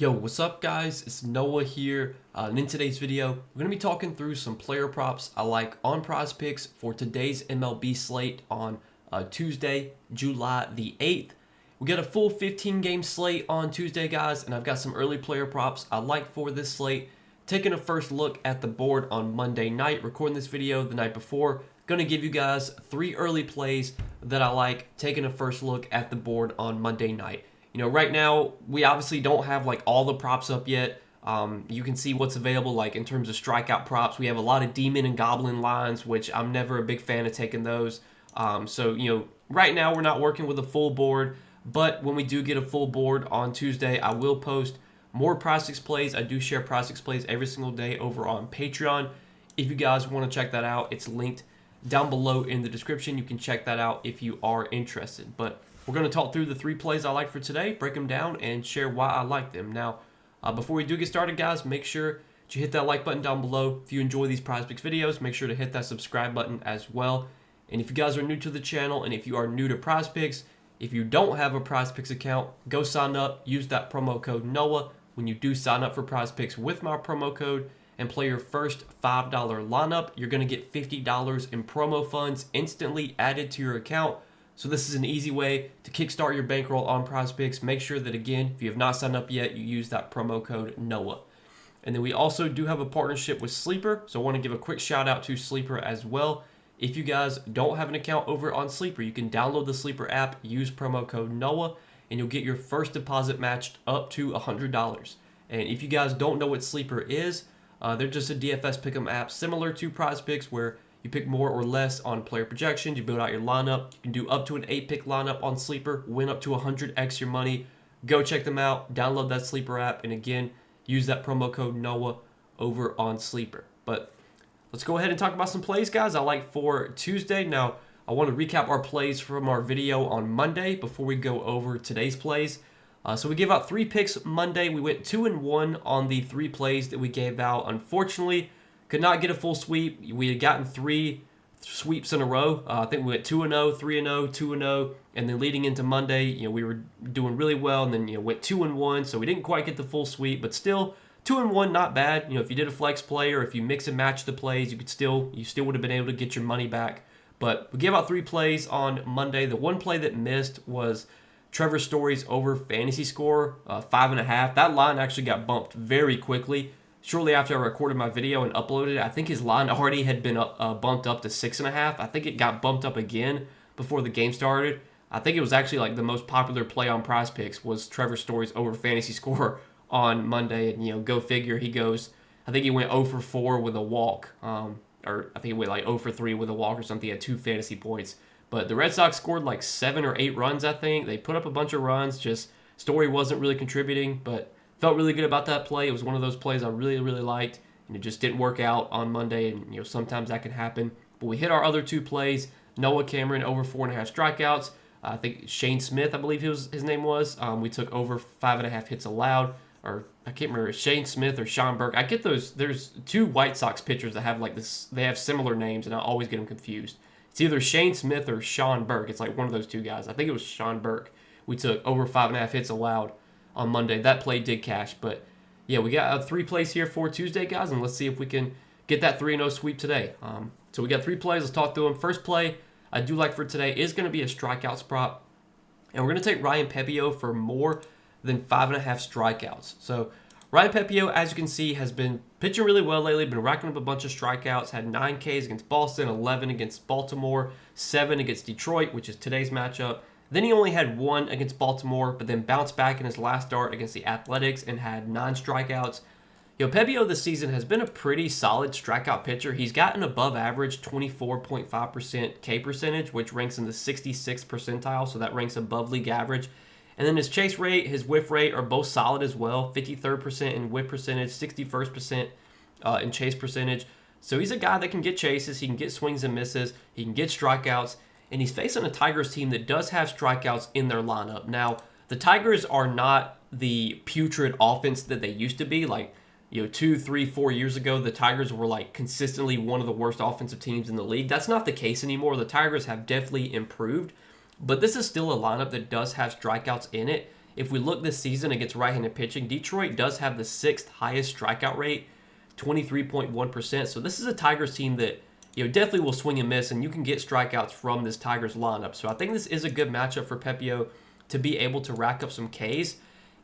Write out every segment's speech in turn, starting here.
Yo, what's up guys? It's Noah here, and in today's video, we're going to be talking through some player props I like on Prizepicks for today's MLB slate on Tuesday, July the 8th. We got a full 15-game slate on Tuesday, guys, and I've got some early player props I like for this slate. Taking a first look at the board on Monday night, recording this video the night before. Going to give you guys 3 early plays that I like, taking a first look at the board on Monday night. You know, right now, we obviously don't have like all the props up yet. You can see what's available like in terms of strikeout props. We have a lot of Demon and Goblin lines, which I'm never a big fan of taking those. So, you know, right now we're not working with a full board, but when we do get a full board on Tuesday, I will post more Prizepicks plays. I do share Prizepicks plays every single day over on Patreon. If you guys want to check that out, it's linked down below in the description. You can check that out if you are interested. But we're going to talk through the 3 plays I like for today, break them down, and share why I like them. Now, before we do get started, guys, make sure that you hit that like button down below. If you enjoy these Prizepicks videos, make sure to hit that subscribe button as well. And if you guys are new to the channel, and if you are new to Prizepicks, if you don't have a Prizepicks account, go sign up. Use that promo code NOAH when you do sign up for Prizepicks with my promo code and play your first $5 lineup. You're going to get $50 in promo funds instantly added to your account. So this is an easy way to kickstart your bankroll on Prizepicks. Make sure that, again, if you have not signed up yet, you use that promo code NOAH. And then we also do have a partnership with Sleeper, so I want to give a quick shout out to Sleeper as well. If you guys don't have an account over on Sleeper, you can download the Sleeper app, use promo code NOAH, and you'll get your first deposit matched up to $100. And if you guys don't know what Sleeper is, they're just a DFS pick'em app similar to Prizepicks, where you pick more or less on player projections. You build out your lineup. You can do up to an 8-pick lineup on Sleeper, win up to 100x your money. Go check them out. Download that Sleeper app. And again, use that promo code NOAH over on Sleeper. But let's go ahead and talk about some plays, guys, I like for Tuesday. Now, I want to recap our plays from our video on Monday before we go over today's plays. So we gave out 3 picks Monday. We went 2-1 on the 3 plays that we gave out. Unfortunately, could not get a full sweep. We had gotten 3 sweeps in a row. I think we went 2-0, 3-0, 2-0, and then leading into Monday, you know, we were doing really well, and then went 2-1. So we didn't quite get the full sweep, but still 2-1, not bad. You know, if you did a flex play or if you mix and match the plays, you still would have been able to get your money back. But we gave out 3 plays on Monday. The one play that missed was Trevor Story's over fantasy score, 5.5. That line actually got bumped very quickly. Shortly after I recorded my video and uploaded it, I think his line already had been bumped up to 6.5. I think it got bumped up again before the game started. I think it was actually like the most popular play on Prizepicks was Trevor Story's over fantasy score on Monday. And, you know, go figure, he goes, I think he went 0 for 4 with a walk. Or I think he went like 0 for 3 with a walk or something. He had 2 fantasy points. But the Red Sox scored like 7 or 8 runs, I think. They put up a bunch of runs. Just Story wasn't really contributing, but felt really good about that play. It was one of those plays I really, really liked, and it just didn't work out on Monday, and you know, sometimes that can happen. But we hit our other 2 plays. Noah Cameron over 4.5 strikeouts. I think Shane Smith, I believe his name was. We took over 5.5 hits allowed, or I can't remember, Shane Smith or Sean Burke. I get those. There's 2 White Sox pitchers that have like this. They have similar names, and I always get them confused. It's either Shane Smith or Sean Burke. It's like one of those 2 guys. I think it was Sean Burke. We took over 5.5 hits allowed on Monday. That play did cash, but yeah, we got 3 plays here for Tuesday, guys, and let's see if we can get that 3-0 sweep today. So we got 3 plays. Let's talk through them. First play I do like for today is going to be a strikeouts prop, and we're going to take Ryan Pepiot for more than 5.5 strikeouts. So Ryan Pepiot, as you can see, has been pitching really well lately, been racking up a bunch of strikeouts, had 9 Ks against Boston, 11 against Baltimore, 7 against Detroit, which is today's matchup. Then he only had 1 against Baltimore, but then bounced back in his last start against the Athletics and had 9 strikeouts. You know, Pepiot this season has been a pretty solid strikeout pitcher. He's got an above average 24.5% K percentage, which ranks in the 66th percentile, so that ranks above league average. And then his chase rate, his whiff rate are both solid as well. 53% in whiff percentage, 61% in chase percentage. So he's a guy that can get chases, he can get swings and misses, he can get strikeouts, and he's facing a Tigers team that does have strikeouts in their lineup. Now, the Tigers are not the putrid offense that they used to be. Like, you know, 2, 3, 4 years ago, the Tigers were like consistently one of the worst offensive teams in the league. That's not the case anymore. The Tigers have definitely improved, but this is still a lineup that does have strikeouts in it. if we look this season against right-handed pitching, Detroit does have the 6th highest strikeout rate, 23.1%. So this is a Tigers team that definitely will swing and miss, and you can get strikeouts from this Tigers lineup. So I think this is a good matchup for Pepiot to be able to rack up some Ks.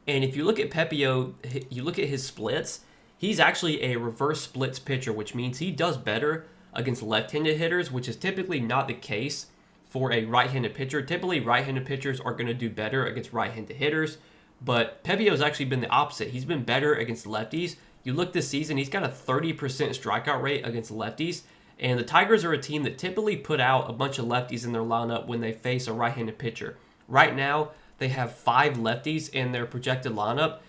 And if you look at Pepiot, you look at his splits, he's actually a reverse splits pitcher, which means he does better against left-handed hitters, which is typically not the case for a right-handed pitcher. Typically, right-handed pitchers are going to do better against right-handed hitters, but Pepiot's actually been the opposite. He's been better against lefties. You look this season, he's got a 30% strikeout rate against lefties, and the Tigers are a team that typically put out a bunch of lefties in their lineup when they face a right-handed pitcher. Right now, they have 5 lefties in their projected lineup.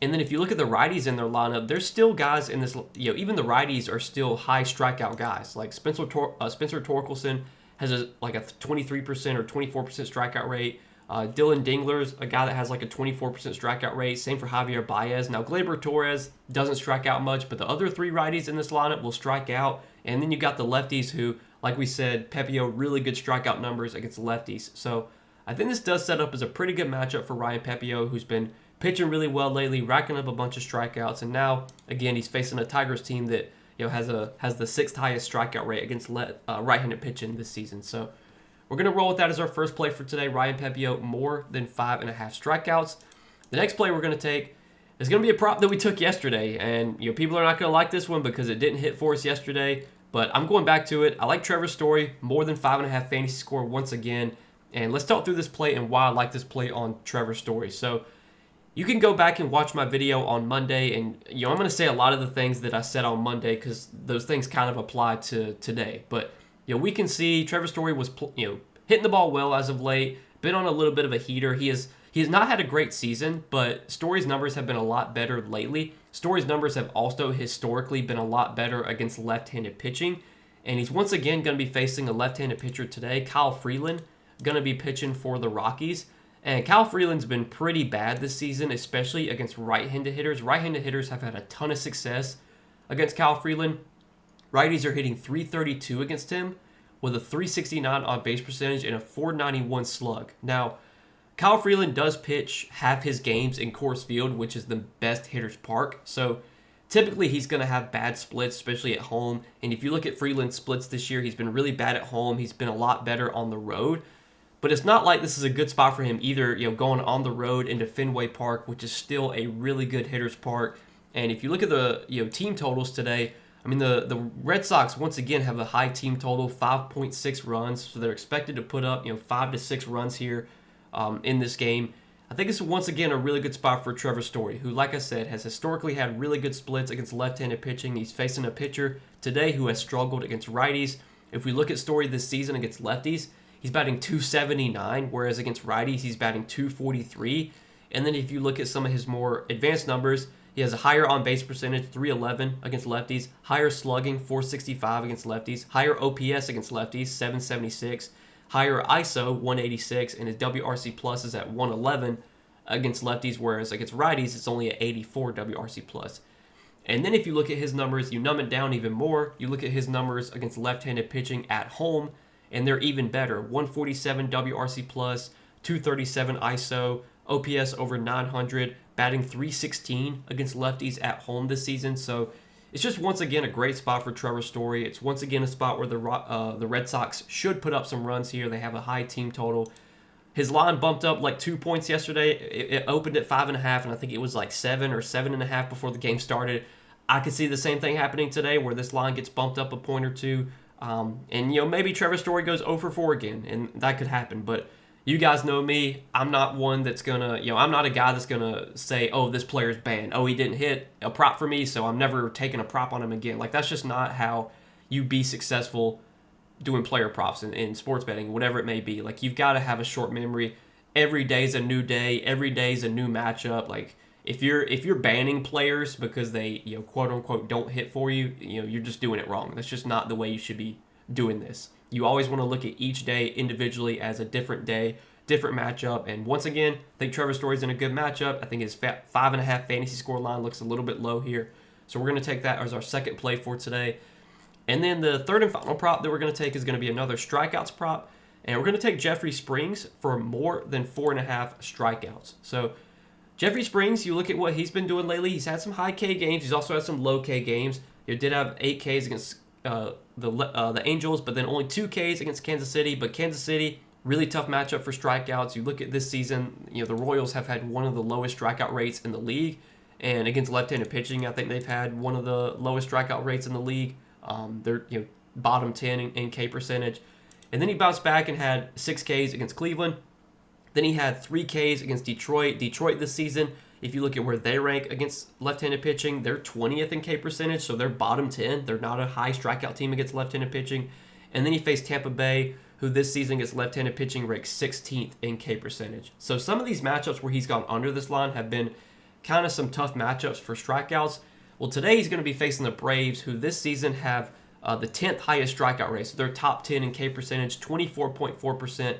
And then if you look at the righties in their lineup, there's still guys in this, even the righties are still high strikeout guys. Like Spencer Torkelson has a 23% or 24% strikeout rate. Dylan Dingler's a guy that has like a 24% strikeout rate. Same for Javier Baez. Now, Gleyber Torres doesn't strike out much, but the other 3 righties in this lineup will strike out. And then you got the lefties who, like we said, Pepiot, really good strikeout numbers against lefties. So I think this does set up as a pretty good matchup for Ryan Pepiot, who's been pitching really well lately, racking up a bunch of strikeouts, and now again he's facing a Tigers team that has the 6th highest strikeout rate against right-handed pitching this season. So we're gonna roll with that as our first play for today. Ryan Pepiot more than 5.5 strikeouts. The next play we're gonna take is gonna be a prop that we took yesterday, and people are not gonna like this one because it didn't hit for us yesterday. But I'm going back to it. I like Trevor Story more than 5.5 fantasy score once again, and let's talk through this play and why I like this play on Trevor Story. So you can go back and watch my video on Monday, and I'm going to say a lot of the things that I said on Monday because those things kind of apply to today. But we can see Trevor Story was hitting the ball well as of late, been on a little bit of a heater. He has not had a great season, but Story's numbers have been a lot better lately. Story's numbers have also historically been a lot better against left-handed pitching, and he's once again going to be facing a left-handed pitcher today. Kyle Freeland going to be pitching for the Rockies. And Kyle Freeland's been pretty bad this season, especially against right-handed hitters. Right-handed hitters have had a ton of success against Kyle Freeland. Righties are hitting .332 against him with a .369 on-base percentage and a .491 slug. Now, Kyle Freeland does pitch half his games in Coors Field, which is the best hitter's park. So typically he's going to have bad splits, especially at home. And if you look at Freeland's splits this year, he's been really bad at home. He's been a lot better on the road. But it's not like this is a good spot for him either, going on the road into Fenway Park, which is still a really good hitter's park. And if you look at the team totals today, I mean, the Red Sox once again have a high team total, 5.6 runs. So they're expected to put up 5 to 6 runs here in this game. I think it's once again a really good spot for Trevor Story, who, like I said, has historically had really good splits against left-handed pitching. He's facing a pitcher today who has struggled against righties. If we look at Story this season against lefties, he's batting .279, whereas against righties, he's batting .243. And then if you look at some of his more advanced numbers, he has a higher on-base percentage, .311 against lefties, higher slugging, .465 against lefties, higher OPS against lefties, .776, higher ISO, .186, and his WRC plus is at .111 against lefties, whereas against righties, it's only at .84 WRC plus. And then if you look at his numbers, you numb it down even more. You look at his numbers against left-handed pitching at home, and they're even better. 147 WRC plus, 237 ISO, OPS over 900, batting .316 against lefties at home this season. So it's just once again a great spot for Trevor Story. It's once again a spot where the Red Sox should put up some runs here. They have a high team total. His line bumped up like 2 points yesterday. It opened at 5.5, and I think it was like 7 or 7.5 before the game started. I could see the same thing happening today where this line gets bumped up a point or two. And maybe Trevor Story goes 0 for 4 again, and that could happen. But you guys know me. I'm not one that's going to, I'm not a guy that's going to say, oh, this player's banned. Oh, he didn't hit a prop for me, so I'm never taking a prop on him again. Like, that's just not how you be successful doing player props in sports betting, whatever it may be. Like, you've got to have a short memory. Every day's a new day. Every day's a new matchup. Like, if you're banning players because they, quote unquote, don't hit for you, you're just doing it wrong. That's just not the way you should be doing this. You always want to look at each day individually as a different day, different matchup. And once again, I think Trevor Story's in a good matchup. I think his 5.5 fantasy score line looks a little bit low here. So we're going to take that as our second play for today. And then the third and final prop that we're going to take is going to be another strikeouts prop. And we're going to take Jeffrey Springs for more than 4.5 strikeouts. So Jeffrey Springs, you look at what he's been doing lately. He's had some high K games. He's also had some low K games. He did have 8 Ks against the Angels, but then only 2 Ks against Kansas City. But Kansas City, really tough matchup for strikeouts. You look at this season, the Royals have had one of the lowest strikeout rates in the league. And against left-handed pitching, I think they've had one of the lowest strikeout rates in the league. They're bottom 10 in K percentage. And then he bounced back and had 6 Ks against Cleveland. Then he had 3 Ks against Detroit. Detroit this season, if you look at where they rank against left-handed pitching, they're 20th in K percentage, so they're bottom 10. They're not a high strikeout team against left-handed pitching. And then he faced Tampa Bay, who this season against left-handed pitching ranks 16th in K percentage. So some of these matchups where he's gone under this line have been kind of some tough matchups for strikeouts. Well, today he's going to be facing the Braves, who this season have the 10th highest strikeout rate. So they're top 10 in K percentage, 24.4%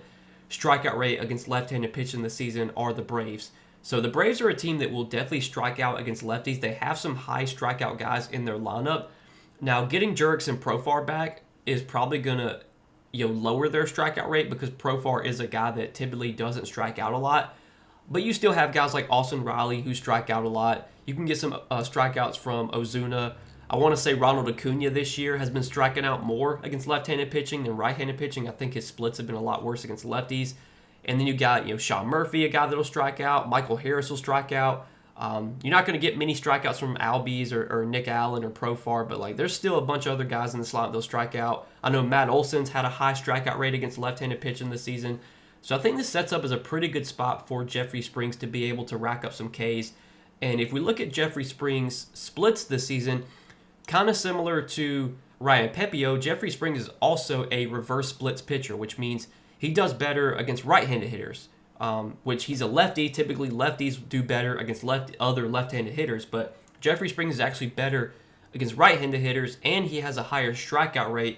strikeout rate against left-handed pitching this season are the Braves. So the Braves are a team that will definitely strike out against lefties. They have some high strikeout guys in their lineup. Now, getting Jurickson and Profar back is probably going to lower their strikeout rate because Profar is a guy that typically doesn't strike out a lot. But you still have guys like Austin Riley who strike out a lot. You can get some strikeouts from Ozuna. I want to say Ronald Acuna this year has been striking out more against left-handed pitching than right-handed pitching. I think his splits have been a lot worse against lefties. And then you got Sean Murphy, a guy that'll strike out. Michael Harris will strike out. You're not going to get many strikeouts from Albies or Nick Allen or Profar, but there's still a bunch of other guys in the slot that'll strike out. I know Matt Olson's had a high strikeout rate against left-handed pitching this season. So I think this sets up as a pretty good spot for Jeffrey Springs to be able to rack up some Ks. And if we look at Jeffrey Springs' splits this season, kind of similar to Ryan Pepio, Jeffrey Springs is also a reverse splits pitcher, which means he does better against right-handed hitters, which he's a lefty. Typically, lefties do better against other left-handed hitters, but Jeffrey Springs is actually better against right-handed hitters, and he has a higher strikeout rate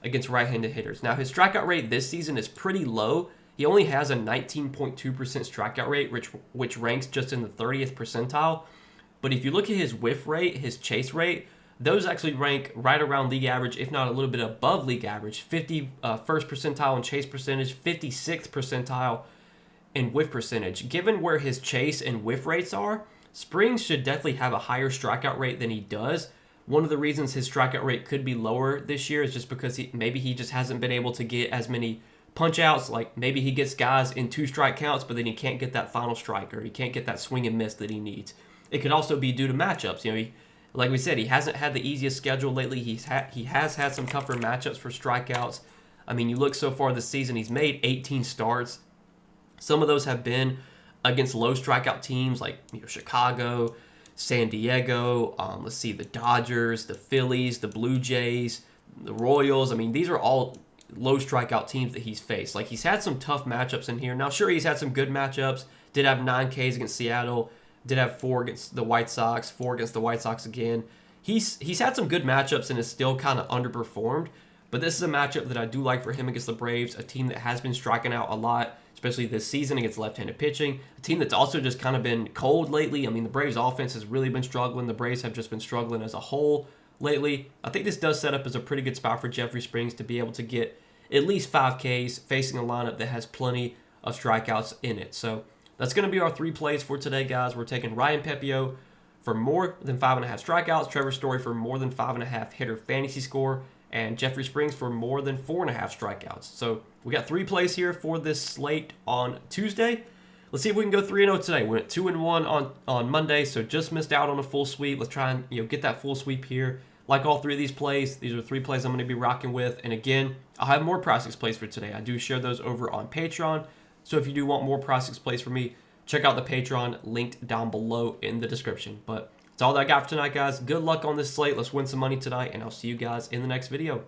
against right-handed hitters. Now, his strikeout rate this season is pretty low. He only has a 19.2% strikeout rate, which ranks just in the 30th percentile. But if you look at his whiff rate, his chase rate, those actually rank right around league average, if not a little bit above league average. 51st percentile in chase percentage, 56th percentile in whiff percentage. Given where his chase and whiff rates are, Springs should definitely have a higher strikeout rate than he does. One of the reasons his strikeout rate could be lower this year is just because maybe he just hasn't been able to get as many punch outs. Like maybe he gets guys in 2 strike counts, but then he can't get that final strike, or he can't get that swing and miss that he needs. It could also be due to matchups. Like we said, he hasn't had the easiest schedule lately. He has had some tougher matchups for strikeouts. I mean, you look so far this season, he's made 18 starts. Some of those have been against low strikeout teams like Chicago, San Diego, the Dodgers, the Phillies, the Blue Jays, the Royals. I mean, these are all low strikeout teams that he's faced. He's had some tough matchups in here. Now, sure, he's had some good matchups. Did have 9 Ks against Seattle. Did have 4 against the White Sox, 4 against the White Sox again. He's had some good matchups and is still kind of underperformed. But this is a matchup that I do like for him against the Braves, a team that has been striking out a lot, especially this season against left-handed pitching. A team that's also just kind of been cold lately. I mean, the Braves' offense has really been struggling. The Braves have just been struggling as a whole lately. I think this does set up as a pretty good spot for Jeffrey Springs to be able to get at least 5 Ks facing a lineup that has plenty of strikeouts in it. So that's going to be our 3 plays for today, guys. We're taking Ryan Pepio for more than 5.5 strikeouts, Trevor Story for more than 5.5 hitter fantasy score, and Jeffrey Springs for more than 4.5 strikeouts. So we got 3 plays here for this slate on Tuesday. Let's see if we can go 3-0 today. We went 2-1 on Monday, so just missed out on a full sweep. Let's try and get that full sweep here. Like all 3 of these plays, these are 3 plays I'm going to be rocking with. And again, I'll have more Prizepicks plays for today. I do share those over on Patreon. So if you do want more Prizepicks plays from me, check out the Patreon linked down below in the description. But that's all that I got for tonight, guys. Good luck on this slate. Let's win some money tonight, and I'll see you guys in the next video.